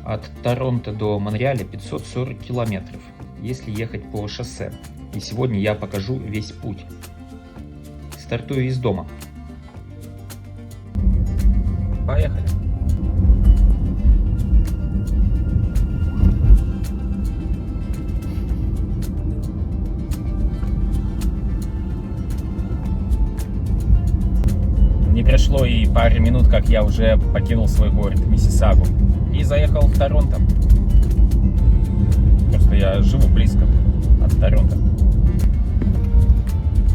От Торонто до Монреаля 540 километров, если ехать по шоссе. И сегодня я покажу весь путь. Стартую из дома. Поехали. Не прошло и пары минут, как я уже покинул свой город Миссисагу и заехал в Торонто. Просто я живу близко от Торонто.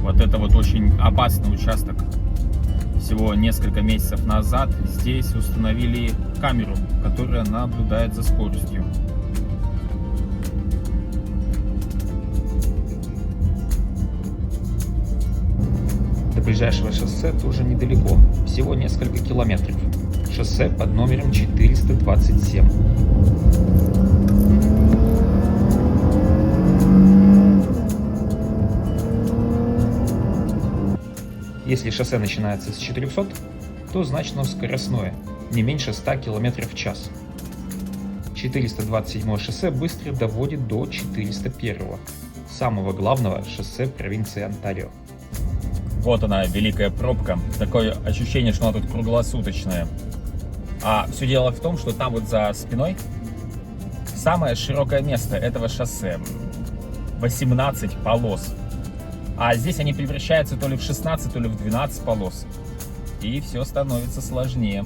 Вот это вот очень опасный участок. Всего несколько месяцев назад здесь установили камеру, которая наблюдает за скоростью. До ближайшего шоссе тоже недалеко, всего несколько километров. Шоссе под номером 427. Если шоссе начинается с 400, то значит оно скоростное, не меньше 100 км в час. 427 шоссе быстро доводит до 401, самого главного шоссе провинции Онтарио. Вот она, великая пробка. Такое ощущение, что она тут круглосуточная. А все дело в том, что там вот за спиной самое широкое место этого шоссе. 18 полос. А здесь они превращаются то ли в 16, то ли в 12 полос. И все становится сложнее.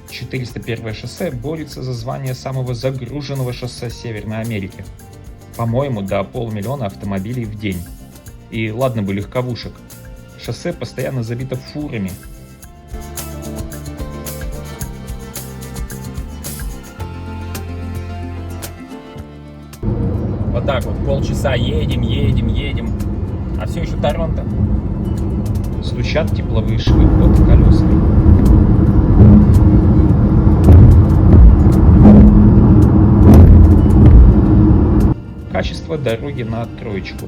«401 шоссе борется за звание самого загруженного шоссе Северной Америки. По-моему, до 500 000 автомобилей в день. И ладно бы легковушек. Шоссе постоянно забито фурами. Вот так вот, полчаса едем, а все еще Торонто. Стучат тепловые швы под колесами. Качество дороги на троечку.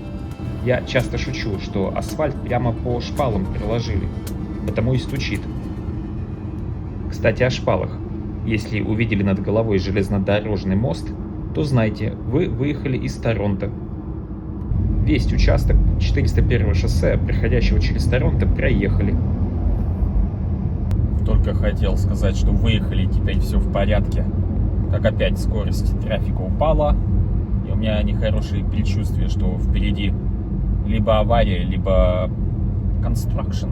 Я часто шучу, что асфальт прямо по шпалам приложили, потому и стучит. Кстати, о шпалах. Если увидели над головой железнодорожный мост, то знайте, вы выехали из Торонто. Весь участок 401 шоссе, проходящего через Торонто, проехали. Только хотел сказать, что выехали, теперь все в порядке. Как опять скорость трафика упала, и у меня нехорошие предчувствия, что впереди либо авария, либо construction,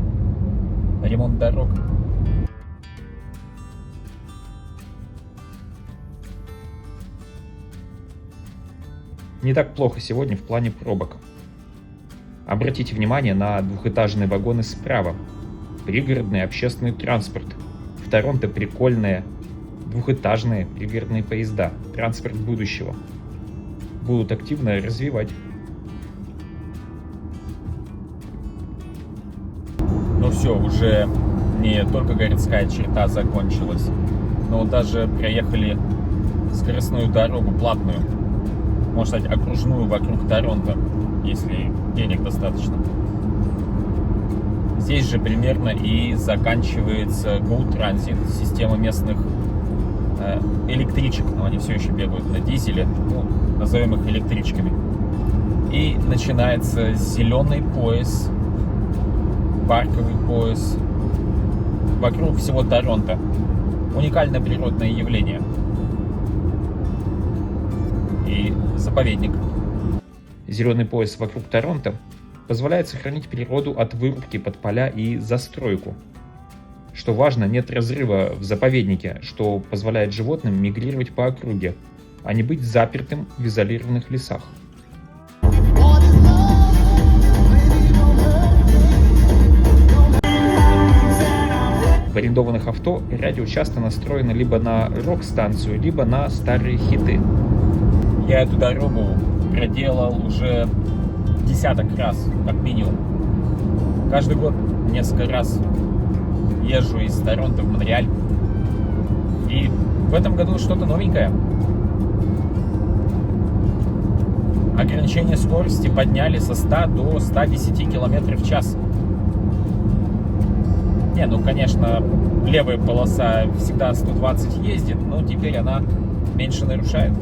ремонт дорог. Не так плохо сегодня в плане пробок. Обратите внимание на двухэтажные вагоны справа. Пригородный общественный транспорт. В Торонто прикольные двухэтажные пригородные поезда. Транспорт будущего. Будут активно развивать. Ну все, уже не только городская черта закончилась, но даже проехали скоростную дорогу платную. Можно сказать, окружную вокруг Торонто, если денег достаточно. Здесь же примерно и заканчивается Go Transit, система местных электричек, но они все еще бегают на дизеле, назовем их электричками. И начинается зеленый пояс, парковый пояс вокруг всего Торонто. Уникальное природное явление. И заповедник. Зеленый пояс вокруг Торонто позволяет сохранить природу от вырубки под поля и застройку. Что важно, нет разрыва в заповеднике, что позволяет животным мигрировать по округе, а не быть запертым в изолированных лесах. В арендованных авто радио часто настроено либо на рок-станцию, либо на старые хиты. Я эту дорогу проделал уже десяток раз, как минимум. Каждый год несколько раз езжу из Торонто в Монреаль. И в этом году что-то новенькое. ограничение скорости подняли со 100 до 110 км в час. Не, ну, конечно, левая полоса всегда 120 ездит, но теперь она меньше нарушает.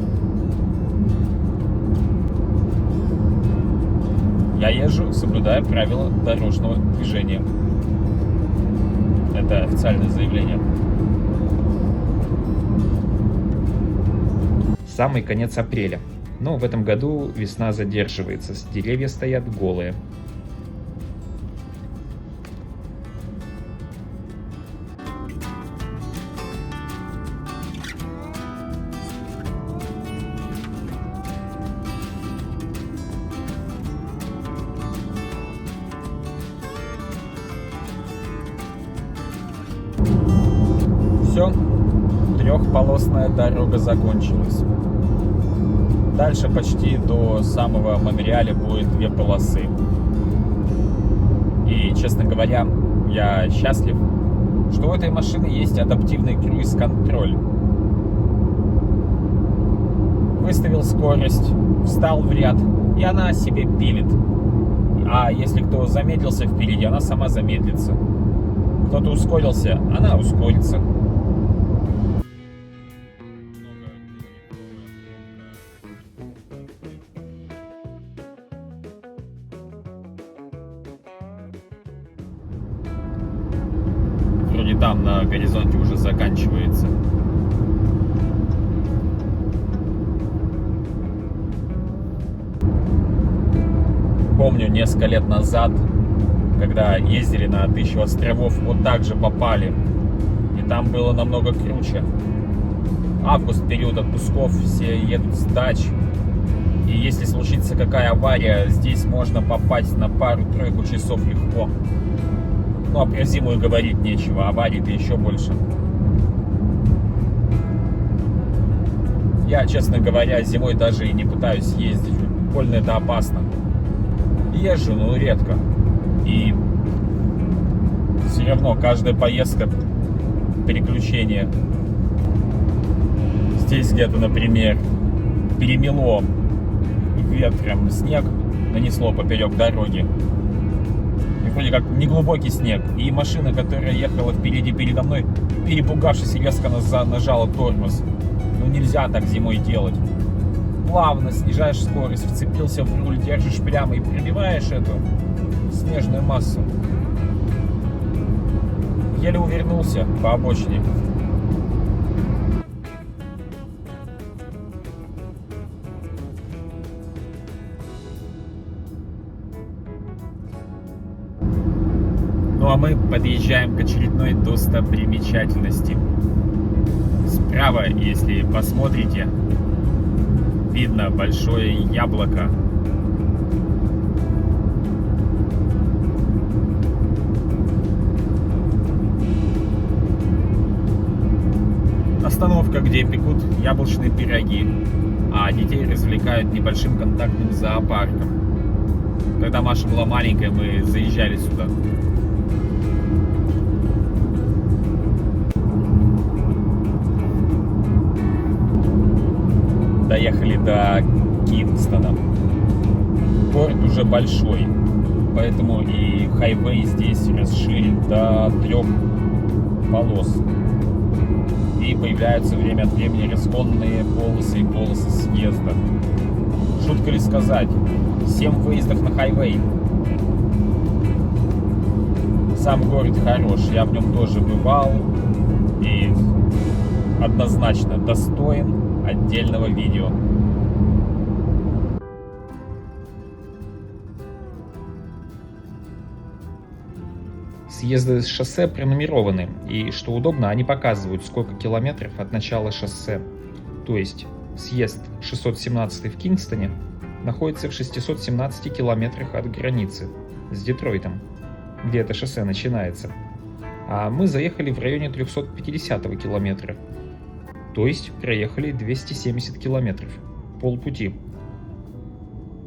Я езжу, соблюдая правила дорожного движения. Это официальное заявление. Самый конец апреля. Но в этом году весна задерживается, деревья стоят голые. Все, трехполосная дорога закончилась. Дальше почти до самого Монреаля будет 2 полосы. И, честно говоря, я счастлив, что у этой машины есть адаптивный круиз-контроль. Выставил скорость, встал в ряд, и она себе пилит. А если кто замедлился впереди, она сама замедлится. Кто-то ускорился, она ускорится. Вроде там на горизонте уже заканчивается. Помню, несколько лет назад, когда ездили на 1000 островов, вот так же попали. И там было намного круче. Август, период отпусков, все едут с дач. И если случится какая авария, здесь можно попасть на пару-тройку часов легко. Ну а про зиму и говорить нечего, аварий-то еще больше. Я, честно говоря, зимой даже и не пытаюсь ездить. Больно это опасно. Езжу, но редко. И все равно каждая поездка переключение. Здесь где-то, например, перемело ветром снег, нанесло поперек дороги. И вроде как неглубокий снег. И машина, которая ехала впереди передо мной, перепугавшись, резко нажала тормоз. Ну нельзя так зимой делать. Плавно снижаешь скорость, вцепился в руль, держишь прямо и пробиваешь эту снежную массу. Еле увернулся по обочине. Ну а мы подъезжаем к очередной достопримечательности. Справа, если посмотрите, видно большое яблоко. Остановка, где пекут яблочные пироги, а детей развлекают небольшим контактным зоопарком. Когда Маша была маленькая, мы заезжали сюда. Доехали до Кингстона. Город уже большой, поэтому и хайвей здесь расширен до 3 полос. И появляются время от времени разгонные полосы и полосы съезда. Шутка ли сказать, 7 выездов на хайвей. Сам город хорош, я в нем тоже бывал и однозначно достоин отдельного видео. Съезды с шоссе пронумерованы, и, что удобно, они показывают, сколько километров от начала шоссе. То есть съезд 617 в Кингстоне находится в 617 километрах от границы с Детройтом, где это шоссе начинается. А мы заехали в районе 350 километра. То есть проехали 270 километров, полпути.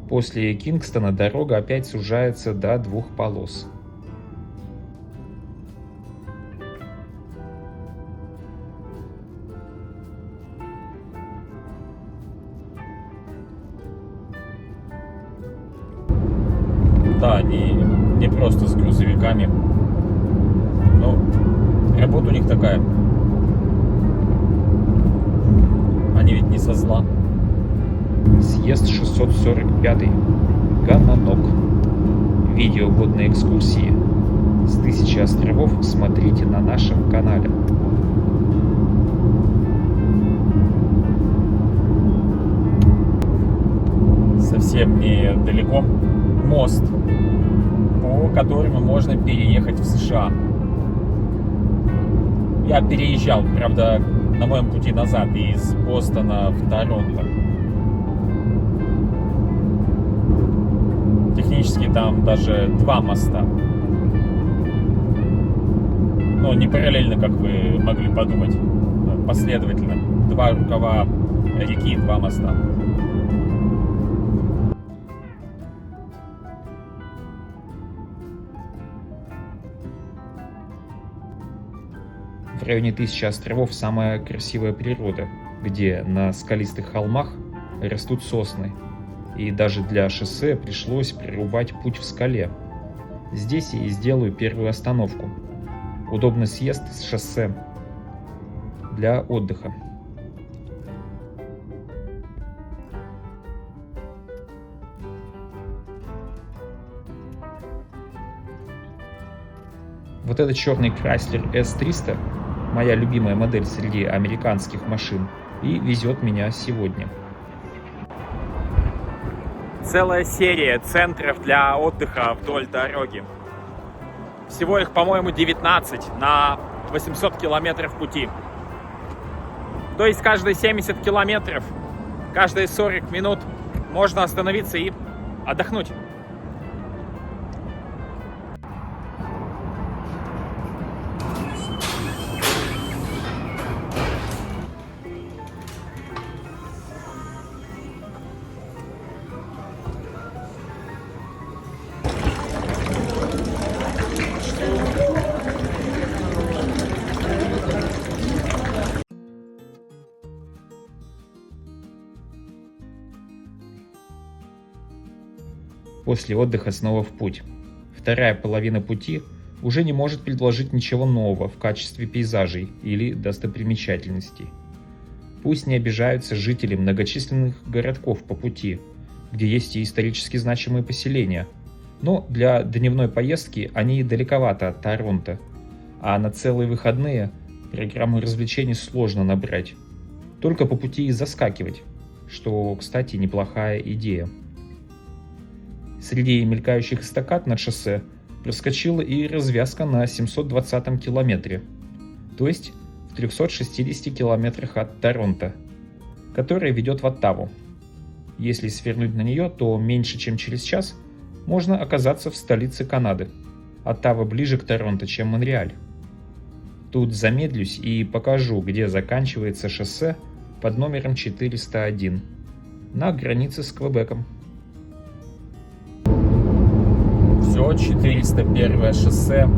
После Кингстона дорога опять сужается до 2 полос. Да, они не просто с грузовиками. Но работа у них такая. Они ведь не со зла. Съезд 645. Ганнанок. Видео водной экскурсии с 1000 островов смотрите на нашем канале. Совсем недалеко мост, по которому можно переехать в США. Я переезжал, правда, на моем пути назад из Бостона в Торонто. Технически там даже 2 моста. Но не параллельно, как вы могли подумать. Последовательно. 2 рукава реки, 2 моста. В районе 1000 островов самая красивая природа, где на скалистых холмах растут сосны. И даже для шоссе пришлось прорубать путь в скале. Здесь я и сделаю первую остановку. Удобный съезд с шоссе для отдыха. Вот этот черный Chrysler S300 – моя любимая модель среди американских машин и везет меня сегодня. Целая серия центров для отдыха вдоль дороги. Всего их, по-моему, 19 на 800 километров пути. То есть каждые 70 километров, каждые 40 минут можно остановиться и отдохнуть. После отдыха снова в путь. Вторая половина пути уже не может предложить ничего нового в качестве пейзажей или достопримечательностей. Пусть не обижаются жители многочисленных городков по пути, где есть и исторически значимые поселения, но для дневной поездки они далековато от Торонто, а на целые выходные программу развлечений сложно набрать. Только по пути и заскакивать, что, кстати, неплохая идея. Среди мелькающих эстакад над шоссе проскочила и развязка на 720-м километре, то есть в 360 километрах от Торонто, которая ведет в Оттаву. Если свернуть на нее, то меньше чем через час можно оказаться в столице Канады. Оттава ближе к Торонто, чем Монреаль. Тут замедлюсь и покажу, где заканчивается шоссе под номером 401 на границе с Квебеком. Все, 401 шоссе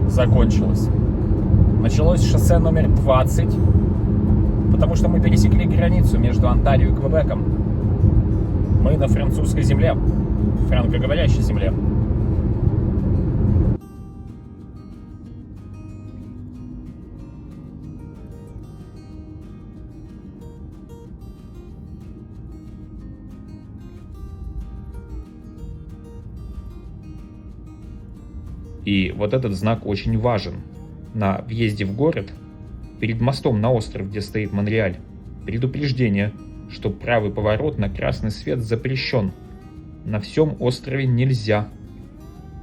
закончилось. Началось шоссе номер 20, потому что мы пересекли границу между Онтарио и Квебеком. Мы на французской земле, франкоговорящей земле. И вот этот знак очень важен. На въезде в город, перед мостом на остров, где стоит Монреаль, предупреждение, что правый поворот на красный свет запрещен. На всем острове нельзя,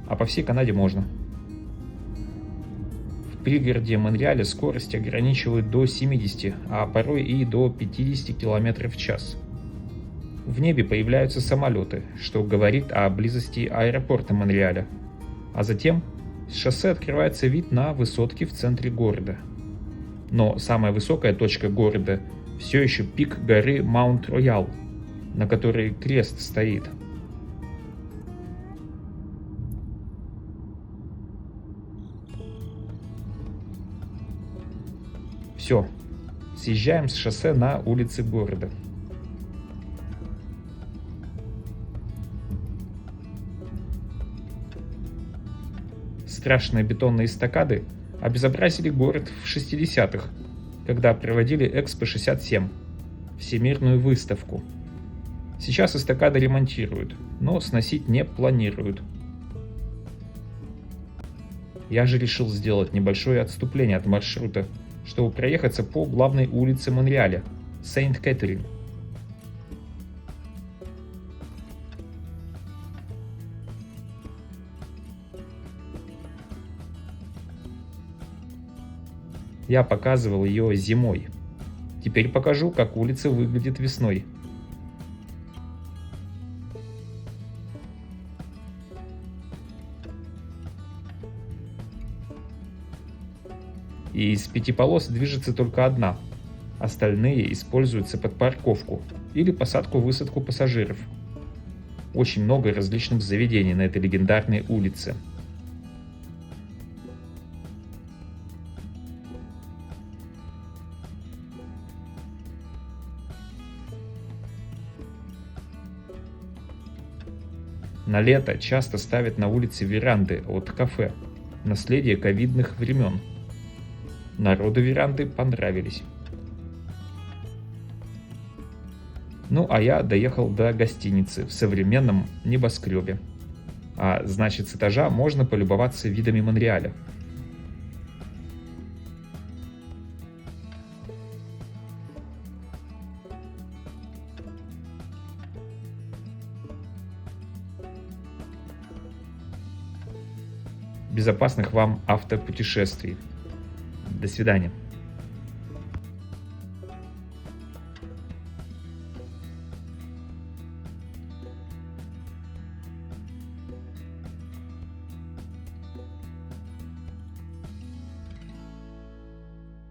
а по всей Канаде можно. В пригороде Монреаля скорость ограничивают до 70, а порой и до 50 км в час. В небе появляются самолеты, что говорит о близости аэропорта Монреаля. А затем с шоссе открывается вид на высотки в центре города. Но самая высокая точка города все еще пик горы Маунт-Роял, на которой крест стоит. Все, съезжаем с шоссе на улицы города. Страшные бетонные эстакады обезобразили город в 60-х, когда проводили Экспо-67, всемирную выставку. Сейчас эстакады ремонтируют, но сносить не планируют. Я же решил сделать небольшое отступление от маршрута, чтобы проехаться по главной улице Монреаля – Сент-Кэтрин. Я показывал ее зимой. Теперь покажу, как улица выглядит весной. И из 5 полос движется только одна. Остальные используются под парковку или посадку-высадку пассажиров. Очень много различных заведений на этой легендарной улице. На лето часто ставят на улице веранды от кафе, наследие ковидных времен. Народу веранды понравились. Ну а я доехал до гостиницы в современном небоскребе. А значит, с этажа можно полюбоваться видами Монреаля. Безопасных вам автопутешествий. До свидания.